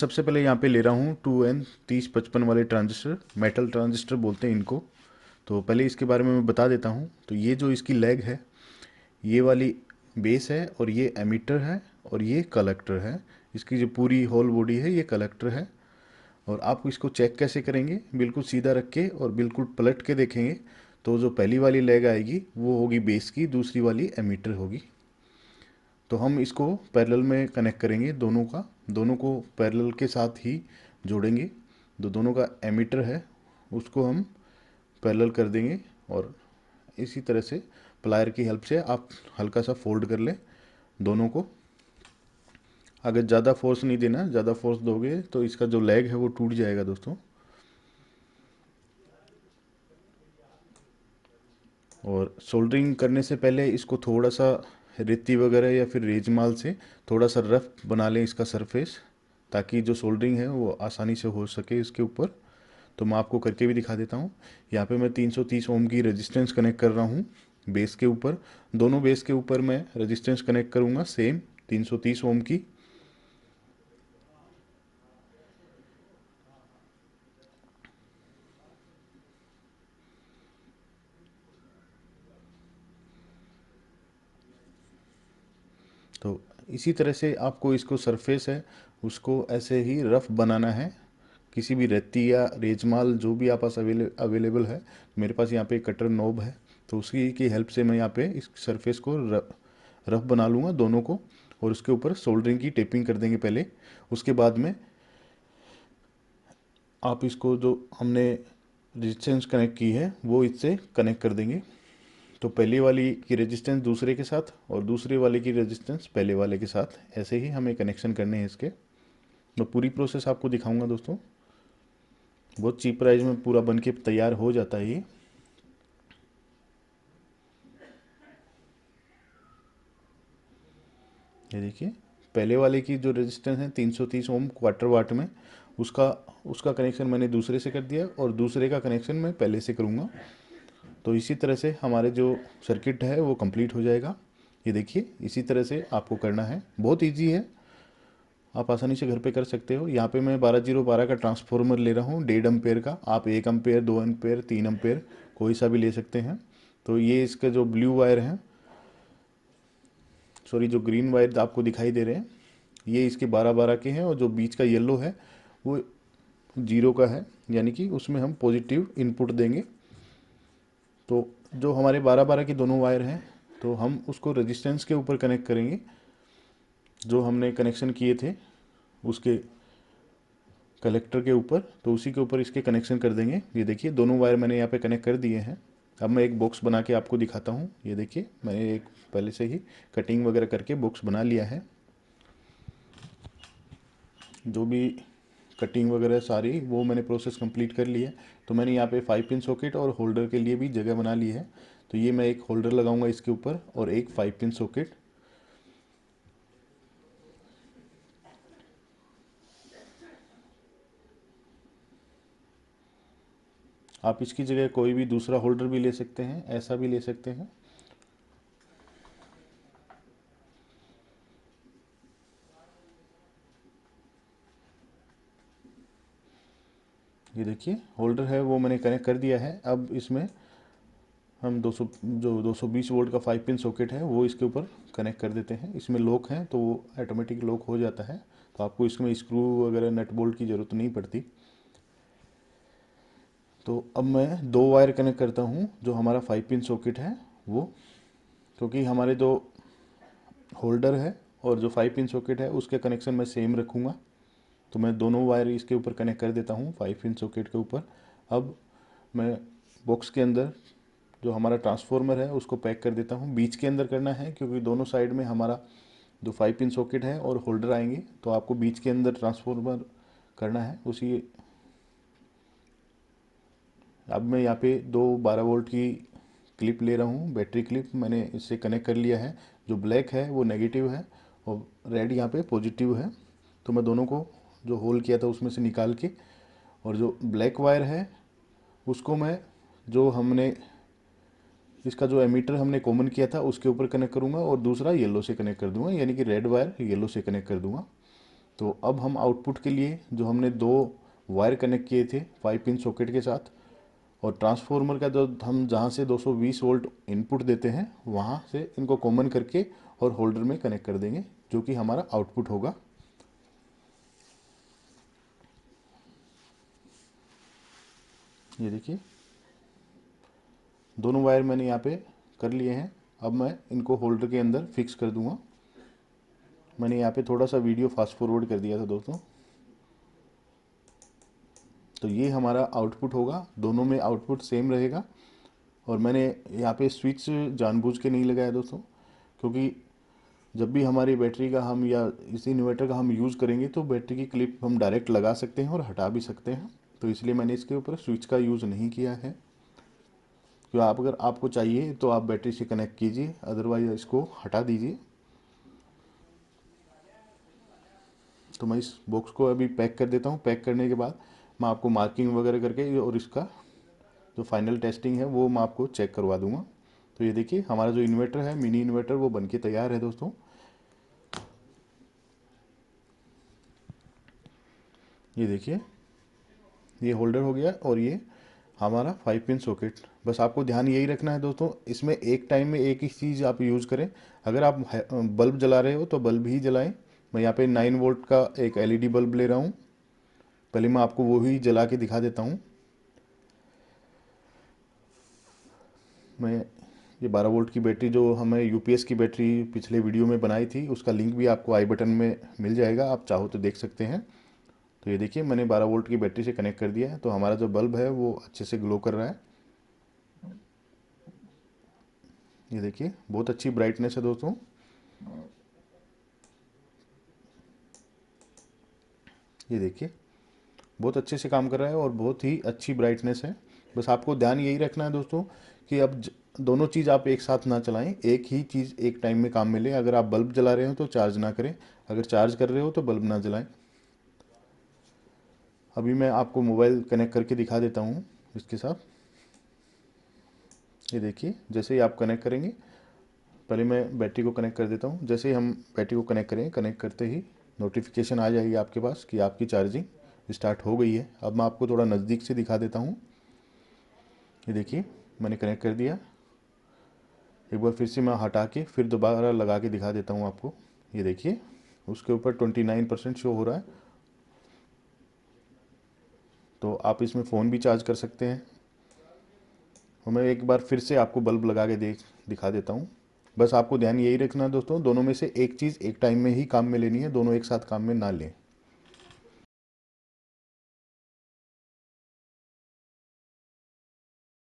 सबसे पहले यहाँ पे ले रहा हूँ 2N3055 वाले ट्रांजिस्टर, मेटल ट्रांजिस्टर बोलते हैं इनको। तो पहले इसके बारे में मैं बता देता हूँ। तो ये जो इसकी लेग है, ये वाली बेस है, और ये एमीटर है, और ये कलेक्टर है। इसकी जो पूरी होल बॉडी है ये कलेक्टर है। और आप इसको चेक कैसे करेंगे, बिल्कुल सीधा रख के और बिल्कुल पलट के देखेंगे तो जो पहली वाली लेग आएगी वो होगी बेस की, दूसरी वाली एमीटर होगी। तो हम इसको पैरेलल में कनेक्ट करेंगे, दोनों को पैरेलल के साथ ही जोड़ेंगे। जो दोनों का एमीटर है उसको हम पैरेलल कर देंगे, और इसी तरह से प्लायर की हेल्प से आप हल्का सा फोल्ड कर लें दोनों को। अगर ज़्यादा फोर्स नहीं देना, ज़्यादा फोर्स दोगे तो इसका जो लेग है वो टूट जाएगा दोस्तों। और सोल्डरिंग करने से पहले इसको थोड़ा सा रेती वगैरह या फिर रेजमाल से थोड़ा सा रफ बना लें इसका सरफेस, ताकि जो सोल्डरिंग है वो आसानी से हो सके इसके ऊपर। तो मैं आपको करके भी दिखा देता हूँ। यहाँ पे मैं 330 ओम की रेजिस्टेंस कनेक्ट कर रहा हूँ बेस के ऊपर। दोनों बेस के ऊपर मैं रेजिस्टेंस कनेक्ट करूँगा सेम 330 ओम की। तो इसी तरह से आपको इसको सरफेस है उसको ऐसे ही रफ बनाना है। किसी भी रेती या रेजमाल जो भी आप पास अवेलेबल है, मेरे पास यहाँ पे कटर नॉब है, तो उसी की हेल्प से मैं यहाँ पे इस सरफेस को रफ बना लूँगा दोनों को। और उसके ऊपर सोल्डरिंग की टेपिंग कर देंगे पहले। उसके बाद में आप इसको जो हमने रेजिस्टेंस कनेक्ट की है वो इससे कनेक्ट कर देंगे। तो पहले वाली की रेजिस्टेंस दूसरे के साथ और दूसरे वाले की रेजिस्टेंस पहले वाले के साथ, ऐसे ही हमें कनेक्शन करने हैं इसके। मैं पूरी प्रोसेस आपको दिखाऊंगा दोस्तों। बहुत चीप प्राइस में पूरा बन के तैयार हो जाता है ये। देखिए, पहले वाले की जो रेजिस्टेंस है 330 ओम क्वार्टर वाट में, उसका उसका कनेक्शन मैंने दूसरे से कर दिया और दूसरे का कनेक्शन मैं पहले से करूँगा। तो इसी तरह से हमारे जो सर्किट है वो कंप्लीट हो जाएगा। ये देखिए, इसी तरह से आपको करना है, बहुत इजी है, आप आसानी से घर पे कर सकते हो। यहाँ पे मैं 12012 का ट्रांसफॉर्मर ले रहा हूँ 1.5 एम्पेयर का। आप 1 एम्पेयर, 2 एम्पेयर, 3 एम्पेयर कोई सा भी ले सकते हैं। तो ये इसका जो ब्लू वायर है, सॉरी जो ग्रीन वायर आपको दिखाई दे रहे हैं, ये इसके 12-12 के हैं, और जो बीच का येलो है वो 0 का है, यानी कि उसमें हम पॉजिटिव इनपुट देंगे। तो जो हमारे 12-12 के दोनों वायर हैं, तो हम उसको रेजिस्टेंस के ऊपर कनेक्ट करेंगे जो हमने कनेक्शन किए थे उसके कलेक्टर के ऊपर। तो उसी के ऊपर इसके कनेक्शन कर देंगे। ये देखिए, दोनों वायर मैंने यहाँ पे कनेक्ट कर दिए हैं। अब मैं एक बॉक्स बना के आपको दिखाता हूँ। ये देखिए, मैंने एक पहले से ही कटिंग वगैरह करके बॉक्स बना लिया है। जो भी कटिंग वगैरह सारी वो मैंने प्रोसेस कंप्लीट कर ली है। तो मैंने यहाँ पे 5 पिन सॉकेट और होल्डर के लिए भी जगह बना ली है। तो ये मैं एक होल्डर लगाऊंगा इसके ऊपर और एक 5 पिन सॉकेट। आप इसकी जगह कोई भी दूसरा होल्डर भी ले सकते हैं, ऐसा भी ले सकते हैं। ये देखिए, होल्डर है वो मैंने कनेक्ट कर दिया है। अब इसमें हम 200 जो 220 वोल्ट का 5 पिन सॉकेट है वो इसके ऊपर कनेक्ट कर देते हैं। इसमें लॉक है तो वो ऑटोमेटिक लॉक हो जाता है, तो आपको इसमें स्क्रू वगैरह नट बोल्ट की ज़रूरत नहीं पड़ती। तो अब मैं दो वायर कनेक्ट करता हूँ जो हमारा 5 पिन सॉकेट है वो, क्योंकि हमारे जो होल्डर है और जो 5 पिन सॉकेट है उसके कनेक्शन मैं सेम रखूँगा। तो मैं दोनों वायर इसके ऊपर कनेक्ट कर देता हूँ 5 पिन सॉकेट के ऊपर। अब मैं बॉक्स के अंदर जो हमारा ट्रांसफॉर्मर है उसको पैक कर देता हूँ। बीच के अंदर करना है क्योंकि दोनों साइड में हमारा जो 5 पिन सॉकेट है और होल्डर आएंगे, तो आपको बीच के अंदर ट्रांसफॉर्मर करना है उसी। अब मैं यहाँ पे दो 12 वोल्ट की क्लिप ले रहा हूँ, बैटरी क्लिप मैंने इससे कनेक्ट कर लिया है। जो ब्लैक है वो नेगेटिव है और रेड यहाँ पे पॉजिटिव है। तो मैं दोनों को जो होल किया था उसमें से निकाल के, और जो ब्लैक वायर है उसको मैं, जो हमने इसका जो एमीटर हमने कॉमन किया था उसके ऊपर कनेक्ट करूँगा, और दूसरा येलो से कनेक्ट कर दूँगा, यानी कि रेड वायर येलो से कनेक्ट कर दूँगा। तो अब हम आउटपुट के लिए जो हमने दो वायर कनेक्ट किए थे 5 पिन सॉकेट के साथ, और ट्रांसफार्मर का जो हम जहाँ से 220 वोल्ट इनपुट देते हैं वहाँ से इनको कॉमन करके और होल्डर में कनेक्ट कर देंगे, जो कि हमारा आउटपुट होगा। ये देखिए दोनों वायर मैंने यहाँ पे कर लिए हैं। अब मैं इनको होल्डर के अंदर फिक्स कर दूंगा। मैंने यहाँ पे थोड़ा सा वीडियो फास्ट फॉरवर्ड कर दिया था दोस्तों। तो ये हमारा आउटपुट होगा, दोनों में आउटपुट सेम रहेगा। और मैंने यहाँ पे स्विच जानबूझ के नहीं लगाया दोस्तों, क्योंकि जब भी हमारी बैटरी का हम या इसी इन्वर्टर का हम यूज़ करेंगे तो बैटरी की क्लिप हम डायरेक्ट लगा सकते हैं और हटा भी सकते हैं। तो इसलिए मैंने इसके ऊपर स्विच का यूज़ नहीं किया है। तो आप अगर आपको चाहिए तो आप बैटरी से कनेक्ट कीजिए, अदरवाइज इसको हटा दीजिए। तो मैं इस बॉक्स को अभी पैक कर देता हूँ। पैक करने के बाद मैं आपको मार्किंग वगैरह करके और इसका जो फाइनल टेस्टिंग है वो मैं आपको चेक करवा दूंगा। तो ये देखिए हमारा जो इन्वर्टर है, मिनी इन्वर्टर, वो बनके तैयार है दोस्तों। ये देखिए ये होल्डर हो गया और ये हमारा 5 पिन सॉकेट। बस आपको ध्यान यही रखना है दोस्तों, इसमें एक टाइम में एक ही चीज़ आप यूज़ करें। अगर आप बल्ब जला रहे हो तो बल्ब ही जलाएं। मैं यहाँ पे 9 वोल्ट का एक एलईडी बल्ब ले रहा हूँ। पहले मैं आपको वो ही जला के दिखा देता हूँ। मैं ये 12 वोल्ट की बैटरी जो हमें यूपीएस की बैटरी पिछले वीडियो में बनाई थी, उसका लिंक भी आपको आई बटन में मिल जाएगा, आप चाहो तो देख सकते हैं। तो ये देखिए मैंने 12 वोल्ट की बैटरी से कनेक्ट कर दिया है। तो हमारा जो बल्ब है वो अच्छे से ग्लो कर रहा है। ये देखिए बहुत अच्छी ब्राइटनेस है दोस्तों। ये देखिए बहुत अच्छे से काम कर रहा है और बहुत ही अच्छी ब्राइटनेस है। बस आपको ध्यान यही रखना है दोस्तों कि अब दोनों चीज़ आप एक साथ ना चलाएं, एक ही चीज़ एक टाइम में काम में लें। अगर आप बल्ब जला रहे हो तो चार्ज ना करें, अगर चार्ज कर रहे हो तो बल्ब ना जलाएं। अभी मैं आपको मोबाइल कनेक्ट करके दिखा देता हूँ इसके साथ। ये देखिए जैसे ही आप कनेक्ट करेंगे, पहले मैं बैटरी को कनेक्ट कर देता हूँ। जैसे ही हम बैटरी को कनेक्ट करें, कनेक्ट करते ही नोटिफिकेशन आ जाएगी आपके पास कि आपकी चार्जिंग स्टार्ट हो गई है। अब मैं आपको थोड़ा नज़दीक से दिखा देता हूँ। ये देखिए मैंने कनेक्ट कर दिया। एक बार फिर से मैं हटा के फिर दोबारा लगा के दिखा देता हूँ आपको। ये देखिए उसके ऊपर 29% शो हो रहा है। तो आप इसमें फ़ोन भी चार्ज कर सकते हैं। और मैं एक बार फिर से आपको बल्ब लगा के दिखा देता हूँ। बस आपको ध्यान यही रखना है दोस्तों, दोनों में से एक चीज़ एक टाइम में ही काम में लेनी है, दोनों एक साथ काम में ना लें।